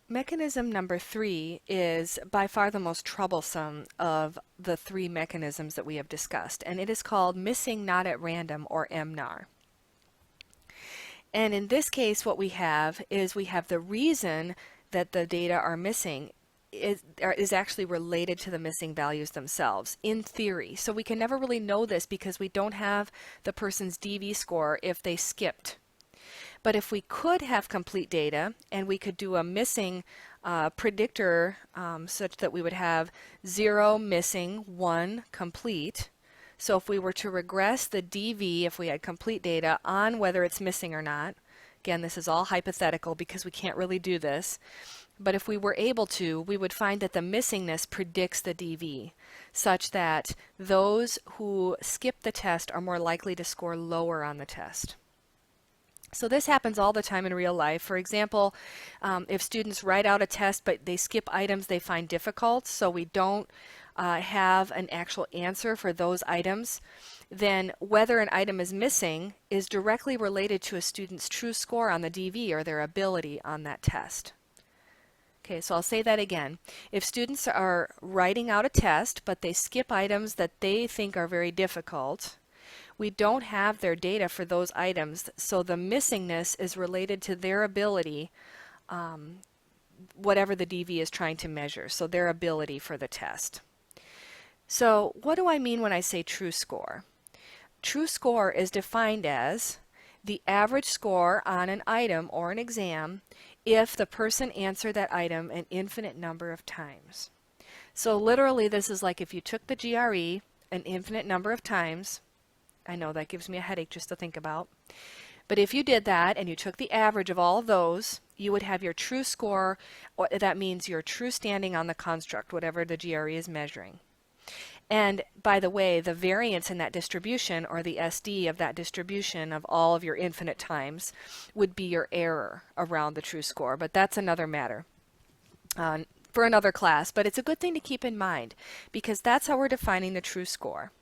Mechanism number 3 is by far the most troublesome of the 3 mechanisms that we have discussed, and it is called missing not at random, or MNAR. And in this case, what we have is we have the reason that the data are missing is actually related to the missing values themselves, in theory. So we can never really know this because we don't have the person's DV score if they skipped. But if we could have complete data and we could do a missing predictor such that we would have 0 missing, 1 complete. So if we were to regress the DV, if we had complete data on whether it's missing or not, again, this is all hypothetical because we can't really do this, but if we were able to, we would find that the missingness predicts the DV, such that those who skip the test are more likely to score lower on the test. So this happens all the time in real life. For example, if students write out a test but they skip items they find difficult, so we don't have an actual answer for those items, then whether an item is missing is directly related to a student's true score on the DV, or their ability on that test. Okay, so I'll say that again. If students are writing out a test but they skip items that they think are very difficult, we don't have their data for those items, so the missingness is related to their ability, whatever the DV is trying to measure, so their ability for the test. So what do I mean when I say true score? True score is defined as the average score on an item or an exam if the person answered that item an infinite number of times. So literally this is like if you took the GRE an infinite number of times. I know that gives me a headache just to think about. But if you did that and you took the average of all of those, you would have your true score, or that means your true standing on the construct, whatever the GRE is measuring. And by the way, the variance in that distribution, or the SD of that distribution of all of your infinite times, would be your error around the true score. But that's another matter for another class. But it's a good thing to keep in mind because that's how we're defining the true score.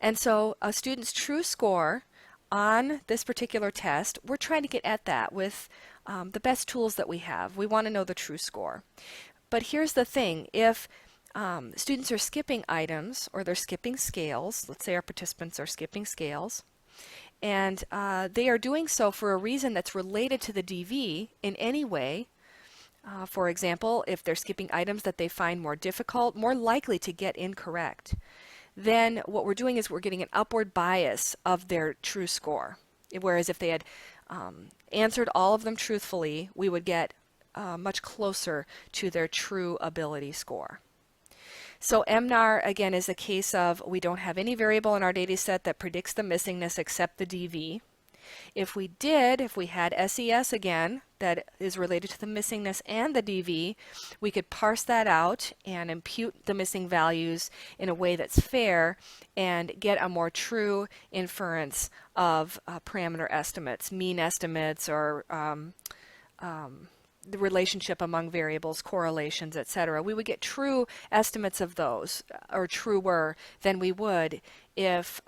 And so a student's true score on this particular test, we're trying to get at that with the best tools that we have. We want to know the true score. But here's the thing. If students are skipping items or they're skipping scales, let's say our participants are skipping scales, and they are doing so for a reason that's related to the DV in any way. For example, if they're skipping items that they find more difficult, more likely to get incorrect, then what we're doing is we're getting an upward bias of their true score. Whereas if they had answered all of them truthfully, we would get much closer to their true ability score. So MNAR, again, is a case of we don't have any variable in our data set that predicts the missingness except the DV. If we had SES again, that is related to the missingness and the DV, we could parse that out and impute the missing values in a way that's fair and get a more true inference of parameter estimates, mean estimates, or the relationship among variables, correlations, etc. We would get true estimates of those, or truer than we would if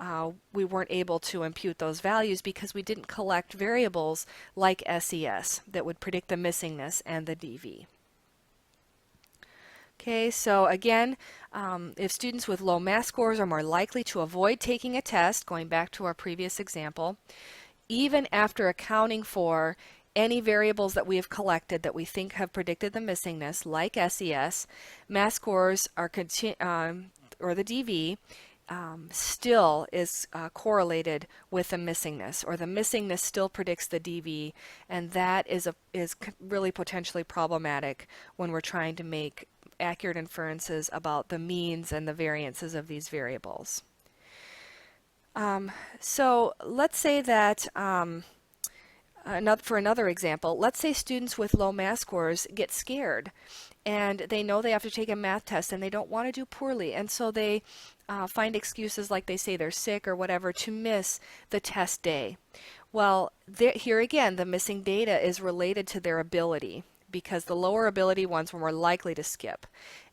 we weren't able to impute those values because we didn't collect variables like SES that would predict the missingness and the DV. Okay, so again, if students with low math scores are more likely to avoid taking a test, going back to our previous example, even after accounting for any variables that we have collected that we think have predicted the missingness, like SES, math scores are or the DV still is correlated with the missingness, or the missingness still predicts the DV, and that is really potentially problematic when we're trying to make accurate inferences about the means and the variances of these variables. So let's say that for another example, let's say students with low math scores get scared and they know they have to take a math test and they don't want to do poorly, and so they find excuses like they say they're sick or whatever to miss the test day. Well, here again, the missing data is related to their ability, because the lower ability ones were more likely to skip.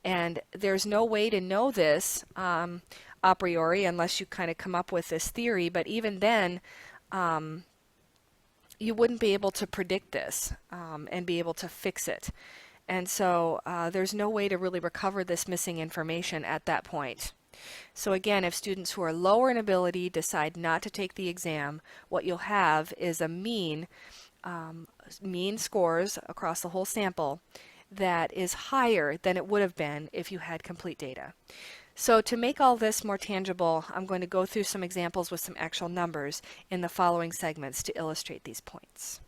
And there's no way to know this a priori unless you kind of come up with this theory, but even then, you wouldn't be able to predict this and be able to fix it. And so there's no way to really recover this missing information at that point. So again, if students who are lower in ability decide not to take the exam, what you'll have is a mean scores across the whole sample that is higher than it would have been if you had complete data. So to make all this more tangible, I'm going to go through some examples with some actual numbers in the following segments to illustrate these points.